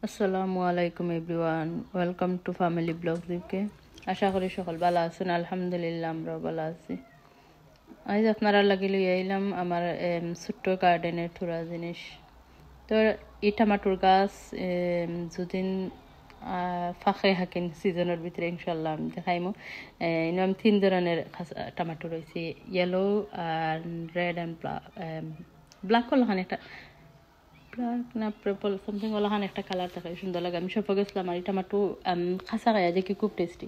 আসসালামু আলাইকুম everyone, welcome to family blogs UK. আশা করি সকল ভালো আছেন। আলহামদুলিল্লাহ আমরাও ভালো আছি। আজ আপনারা লাগি লইয়া আইলাম আমার ছোট্ট গার্ডেনের থোড়া জিনিস। তো এই টমাটোর গাছ যদিন ফাঁকে হাকিন সিজনের ভিতরে ইনশাল্লাহ আমি দেখাইমো। আমি 3 ধরনের টমাটো রয়েছে, ইয়েলো আর রেড অ্যান্ড ব্ল্যাক হলো একটা ব্ল্যাক না পার্পল সামথিং ওলাখান একটা কালার থাকে, সুন্দর লাগে। আমি সফা গেছিলাম আর এটা টমাটো খাসা খাইয়া দেখি খুব টেস্টি।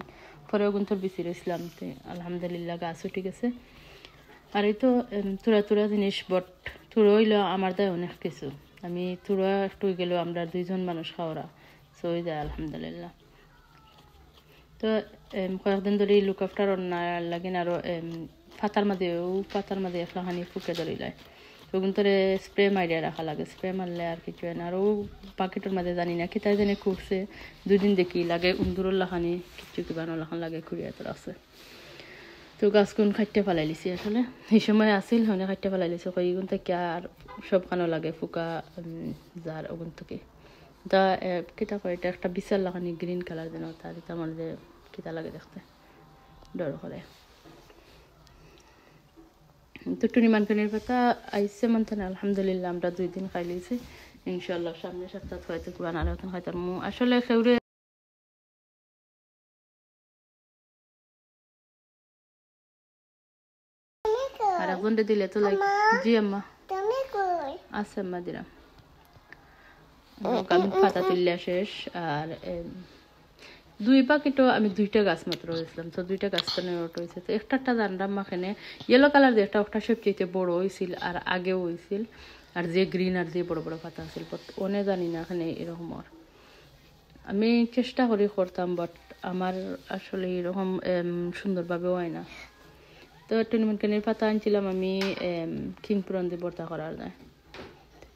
পরেও কিন্তু বেশি রয়েছিলাম, তো আলহামদুলিল্লাহ গাছও ঠিক আছে। আর এই তো তুরা তুরা জিনিস, বট তুরা হইলো আমার দেয় অনেক কিছু। আমি তুরা একটু গেলেও আমরা 2জন মানুষ খাওয়া সই যায় আলহামদুলিল্লাহ। তো কয়েকদিন ধরে লুক আফটার রান্নার লাগিন আরও পাতার মাঝে একলাখানি ফুকে ধরিলায়, তখন তোরে স্প্রে মারিয়া রাখা লাগে। স্প্রে মারলে আর কিছু হয় না। আরও পাকেটের মাঝে জানি না কি তাই জানি খুঁজছে 2 দিন দেখি লাগে উন্দুরের লাখানি কিছু কিবা নলাখান লাগে খুঁড়িয়া তোর আছে। তো গাছগুন খাইতে ফেলাই লিছি, আসলে এই সময় আসিল হনে খাইতে ফেলাই লিছি। কইগুন থেকে আর সব খানো লাগে ফুকা যার ওগুন থেকে তা কিতা কয় এটা একটা বিশাল লাখানি গ্রিন কালার যেন, তার এটা মানে কিতা লাগে দেখতে ডর করে। তো টুনি মানকানির পাতা আইসে মানতে না আলহামদুলিল্লাহ আমরা 2 দিন খাই লিছি। ইনশাল্লাহ সামনে সপ্তাহ হয়তো কুয়ান আর এখন খাইতাম আসলে সেউরে আর এখন দিলে তো লাইক জি আম্মা আছে আম্মা দিলাম। আমি পাতা তুললে শেষ। আর 2 পাকেটও আমি 2টা গাছ মাত্র হয়েছিলাম, তো 2টা গাছ তো নেওয়া হয়েছে। তো একটা জানলাম মাখানে ইয়েলো কালার দিয়ে একটা সবচেয়ে বড় হয়েছিল আর আগেও হয়েছিল, আর যে গ্রিন আর যে বড় বড় পাতা আছিল, বাট অনে জানি না এখানে এরকম। আর আমি চেষ্টা করি করতাম, বাট আমার আসলে এরকম সুন্দরভাবে হয় না। তো টুনিমনকানির পাতা আনছিলাম আমি কিংপুরন দিয়ে ভর্তা করার যায়।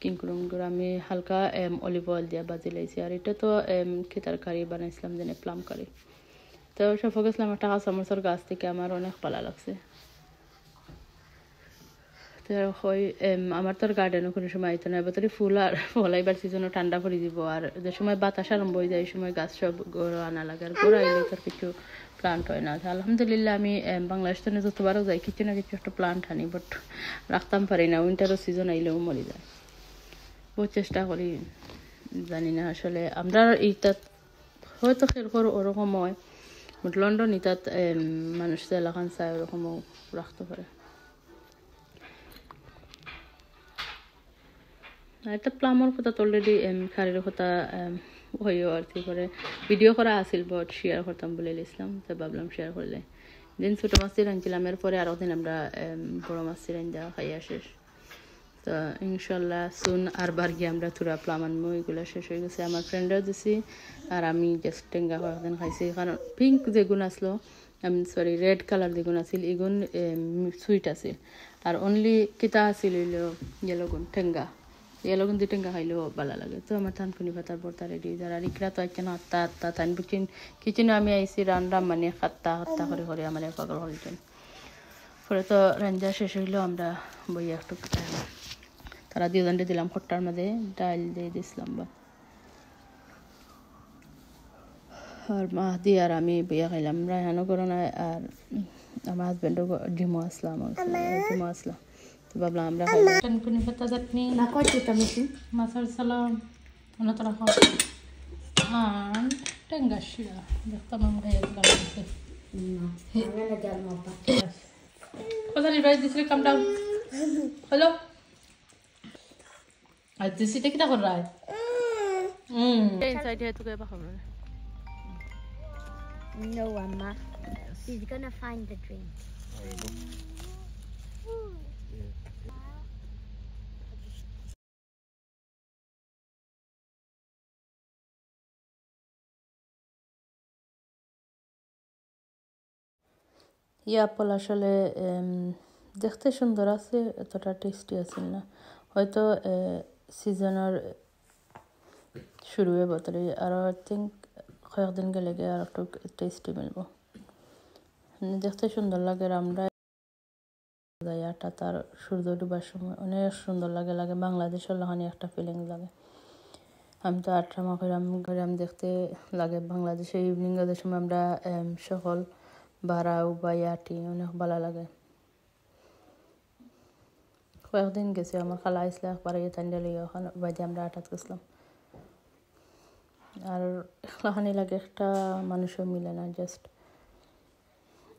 কিংকুরুমগুলো আমি হালকা অলিভ অয়েল দিয়ে বাজি লাইছি। আর এটা তো খেতার কারি বানাইছিলাম যেন প্লাম কারি। তো সব গেছিলাম একটা কাঁচামরিচের গাছ থেকে, আমার অনেক ভালো লাগছে। তো আমার তোর গার্ডেনও কোনো সময় আইতো না, এবার তোর ফুল আর ফলাইবার সিজনও ঠান্ডা পড়ে দিব। আর যে সময় বাতাস আরম্ভ হয়ে যায় এই সময় গাছ সব গোড়া আনা লাগে, আর গোড়া আইলে তোর কিছু প্লান্ট হয় না। আলহামদুলিল্লাহ আমি বাংলাদেশ তো যতবারও যাই কিছু না কিছু একটা প্লান্ট আনি, বাট রাখতাম পারি না। উইন্টারও সিজন আইলেও মরে যায়। বহু চেষ্টা করি, জানি না আসলে আমরা এইটা হয়তো খেলকর ওরকম হয়, বাট লন্ডন ইতাত মানুষ এলাকান চায় ওরকমও রাখতে পারে। একটা প্লামর কথা তো অলরেডি খারের কথা হইও আর কি করে ভিডিও করা আসিল, বাট শেয়ার করতাম বলে লিখলাম, তো ভাবলাম শেয়ার করলে। দিন ছোটো মাছ রাঁধছিলাম, এরপরে আরও দিন আমরা বড়ো মাছ রাঁধা খাইয়া শেষ। তো ইনশাল্লাহ সুন আর বার গিয়ে আমরা থোড়া প্লাম আনবো। এগুলো শেষ হয়ে গেছে, আমার ফ্রেন্ডরাও দিছি আর আমি জাস্ট টেঙ্গা কয়েকদিন খাইছি। কারণ পিঙ্ক যেগুন আসলো সরি রেড কালার যেগুন আছিল এগুন সুইট আছিল, আর অনলি কিতা আছিল হইলো ইয়েলোগুন টেঙ্গা। ইয়েলোগুন দিয়ে টেঙ্গা খাইলেও ভালো লাগে। তো আমার থানকুনি পাতার ভর্তা রেডি। যারা ইকরা তো আইকেন আত্তা তান কিচেনে আমি আইসি রান্না মানে হাত্তা করে আমার পাগল হইতেন। পরে তো রান্না শেষ হইলো, আমরা বইয়া একটু তারা 2জনকে দিলাম খট্টার মাঝে ডাল দিয়ে দিয়েছিলাম বা আর মা দিয়ে আর আমি বইয়া খাইলাম। রায়হানও করো না, আর আমার হাজব্যান্ডও ডিমও আসলাম তো ভাবলাম আমরা খাইলাম টানকুনি পাতা চাটনি মাছের সালাম অন্যতম আর টেঙ্গার শিরা দেখতাম আমরা এগুলো কোথায় রিভাইজ দিয়েছিল কাম ডাউন হ্যালো আর দিসিটা কিটা কর রায় inside here to get back over. No, Amma. She's gonna find the drink. Apple আসলে দেখতে সুন্দর আছে, এতটা টেস্টি আছে না। হয়তো সিজনের শুরু হয়ে বতরে আর আই থিঙ্ক কয়েকদিন গেলে গিয়ে আর একটু টেস্টি মিলব। দেখতে সুন্দর লাগে। আমরা আটা তার সূর্য ডুবার সময় অনেক সুন্দর লাগে বাংলাদেশের লাহানি একটা ফিলিং লাগে। আমি তো আটরামা কইরাম দেখতে লাগে বাংলাদেশে ইভিনিং এর সময় আমরা সকল বারাও বা ইয়াটি অনেক ভালো লাগে। কয়েকদিন গেছি আমার খালা আসলে একবার তান্ডে লইয়া ওখানে বাইরে আমরা আটাত গেছিলাম। আর একলাখানি লাগে, একটা মানুষও মিলে না, জাস্ট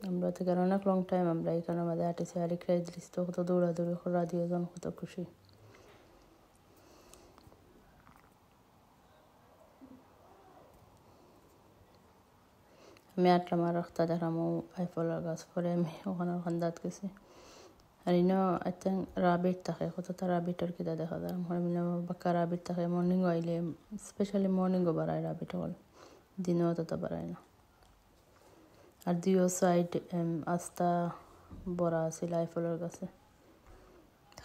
আমরা থেকে অনেক লং টাইম আমরা এখানে আমাদের আটিছি। আর একলাই দৃশ্য কত দৌড়াদৌড়ি করা দিয়ে জন কত খুশি। আমি আটলাম আর রাখতা দেখলাম আইফলের গাছ, পরে আমি ওখানে খান্দাত গেছি। আর ইনো আই থিঙ্ক রাবিট থাকে, কতটা রাবিটর কিতা দেখা যায়। বাক্কা রাবিট থাকে, মর্নিংও আইলে স্পেশালি মর্নিংও বাড়ায় রাবিট হল, দিনেও তত বাড়ায় না। আর দুইও সাইড আস্তা বড়া আছে আইফলের গাছে,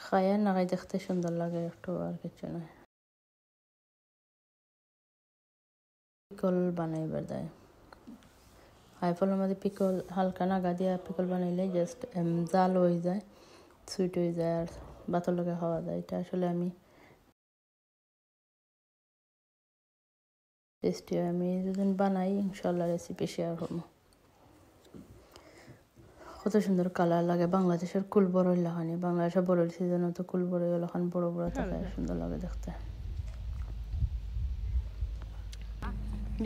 খায়া না খাই দেখতে সুন্দর লাগে একটু, আর কিছু নয়। পিকল বানাইবার দেয় আইফলের মধ্যে, পিকল হালকা নাগা দিয়া পিকল বানাইলে জাস্ট জাল হয়ে যায়, সুইট হয়ে যায়, আর ভাতের লগে খাওয়া যায়। এটা আসলে আমি টেস্টি হয়। আমি যেদিন বানাই ইনশাল্লাহ রেসিপি শেয়ার করবো। কত সুন্দর কালার লাগে। বাংলাদেশের কুল বড়ই লাগানি, বাংলাদেশের বড়ই সিজনে তো কুল বড়ই লাগান বড় বড় থাকে, সুন্দর লাগে দেখতে।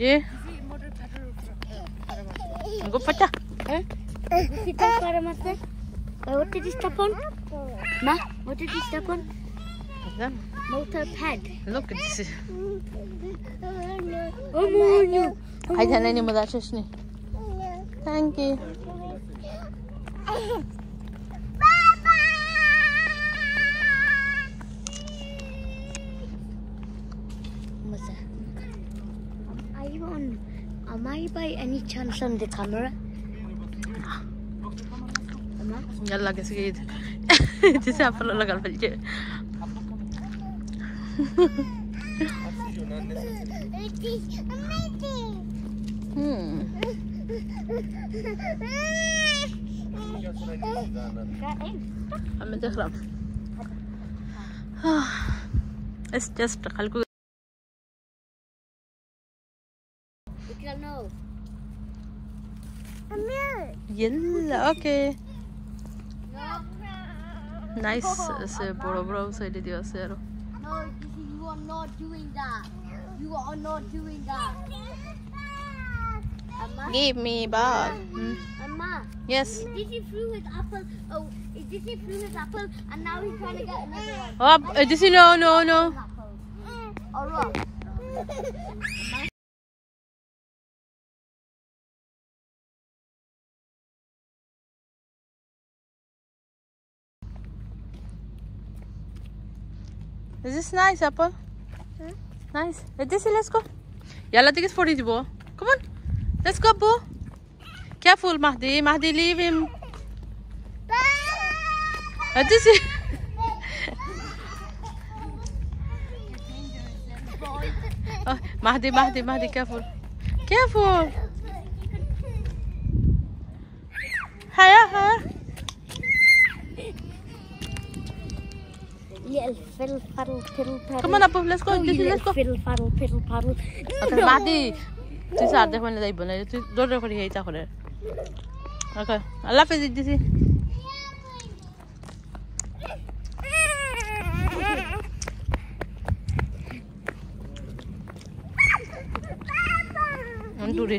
জি গোপাটা What did you step on? Ma, what did you step on? Moped. Look at this. Oh no. I don't know what that is. Thank you. Am I by any chance on the camera? يلا قصيد تسافر ولا قلب الجيل. It is amazing. I'm تخرب. It's just خلكو. No. يلا اوكي. Nice bro side diyor sero. No, you are not doing that. You are not doing that. Amma? Give me ball. Amma? Yes. Did he threw his apple? Oh, did he threw his apple and now he's trying to get another one? Oh, this is no. Or what? Is this nice apple? Nice. This let's go. يلا تيجي تفوري دي بو. Come on. Let's go boo. Careful Mahdi leave him. This is oh, Mahdi careful. Hiya. Little fiddle paddle. Come on, Apu, let's go. Let's go. Fiddle paddle. Okay, Mahdi. তুই sir দেখো না যাইব না, তুই দৌড়ে করে এইটা করে। ওকে, আল্লাহ হাফেজ দিছি। দূরে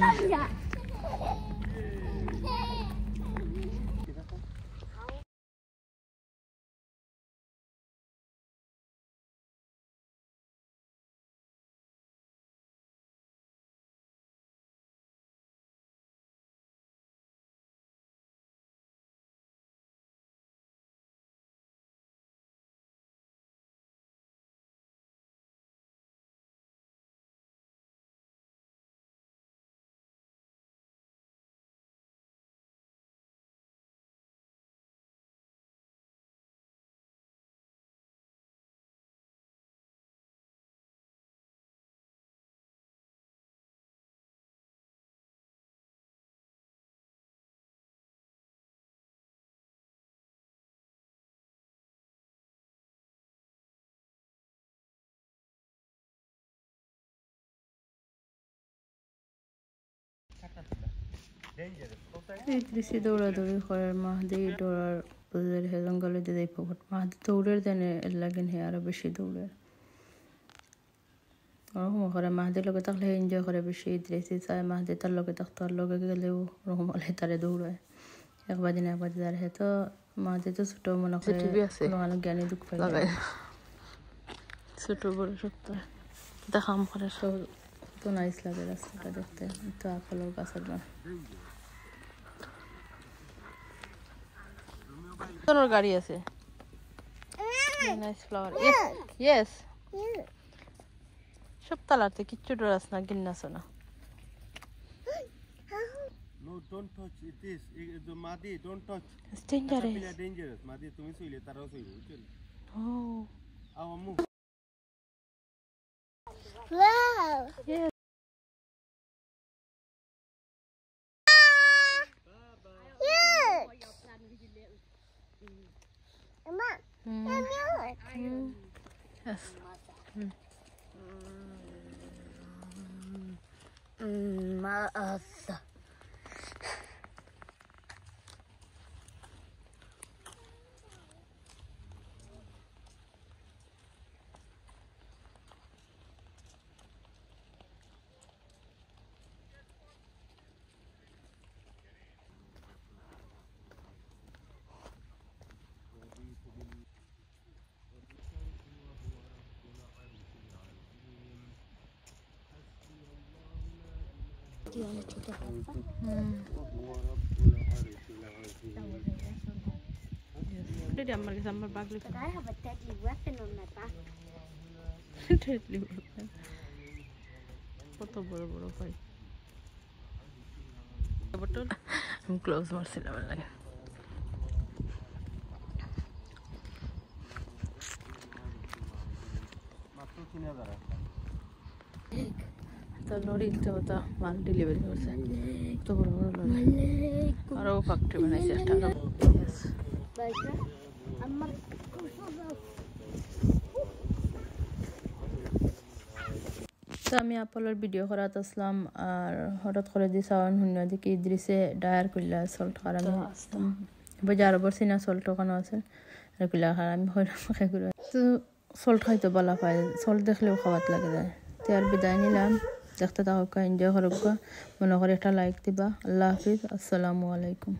ইদ্রিসি দৌড়াদৌড়ি করার মাহদি দৌড়ার বুঝের হে জঙ্গলে যে যাই পকট মাহদি দৌড়ের জানে লাগেন হে আরো বেশি দৌড়ের ওরকম করে মাহদির লগে থাকলে এনজয় করে বেশি ইদ্রিসি চায় মাহদি তার লগে থাকতো আর লগে গেলেও ওরকম হলে তারে দৌড়ায় একবার দিন যার হে তো মাহদি তো ছোট মনে করে কোনো জ্ঞানী দুঃখ পাই ছোট বড় সত্য দেখাম করে সব তো নাইস লাগে রাস্তাটা দেখতে তো আপেলের গাছের তোর গাড়ি আছে নাইস ফ্লাওয়ার ইয়েস সব তালাতে কিচ্ছু ডরাস না গিন্নাস না No, don't touch it. The Madi, don't touch. It's dangerous. It's dangerous. Madi, তুমি শুইলে তারাও শুইবে বুঝছেন? Oh. আও আম্মু। Wow. Yes. Mama. Yes. Masa. Do you want to take a But I have a deadly weapon on my back. Deadly weapon. কত বড় বড় ভাই আমি ক্লোজ মারছিলাম লাগে মাত্র 3000 তো লরির তো মাল ডেলিভারি করছে কত বড় বড় লরি আরো ফ্যাক্টরি বানাইছে একটা তো আমি আপলোর ভিডিও করাত আসলাম আর হঠাৎ করে দি সাউন্ড শুনি দেখি ইদ্রিসে ডায়ার করলা সল্ট কারণ বাজার বসি না সল্ট ওখানে আছে আর কইলা আমি খাই করে তো সল্ট খাইতে বলা পায় সল্ট দেখলেও খাওয়াত লাগে যায় তো আর বিদায় নিলাম দেখতে থাকা এনজয় করুক মনে করে একটা লাইক দিবা আল্লাহ হাফিজ আসসালামু আলাইকুম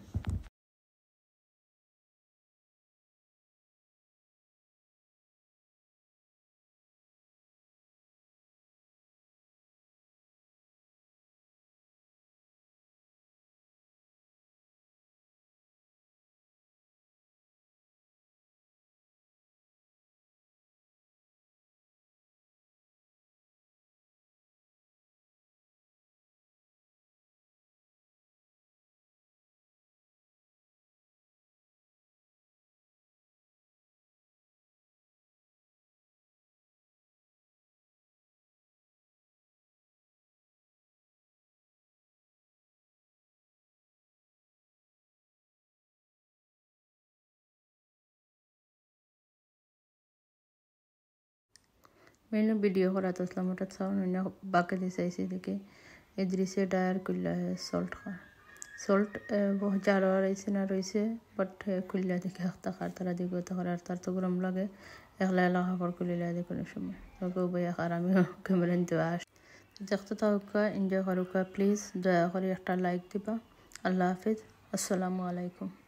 मैंने वीडियो करा था इसलिए मोटा साउंड मैंने बाकी दिशा इसी देखे इधर डायर कुल्ला है सॉल्ट का सॉल्ट बहुत ज़्यादा रही ना रही बट कुल्ला देखे हफ्ता खार तरह देखो तो हर तार तो गरम लगे एकला लगा कर कुल्ला देखो नहीं समय तो को भाई आराम कैमरा इंतज़ार देखते था उसका एंजॉय करूँगा प्लीज़ दया करी एक लाइक दिबा अल्लाह हाफिज़ अस्सलामु अलैकुम।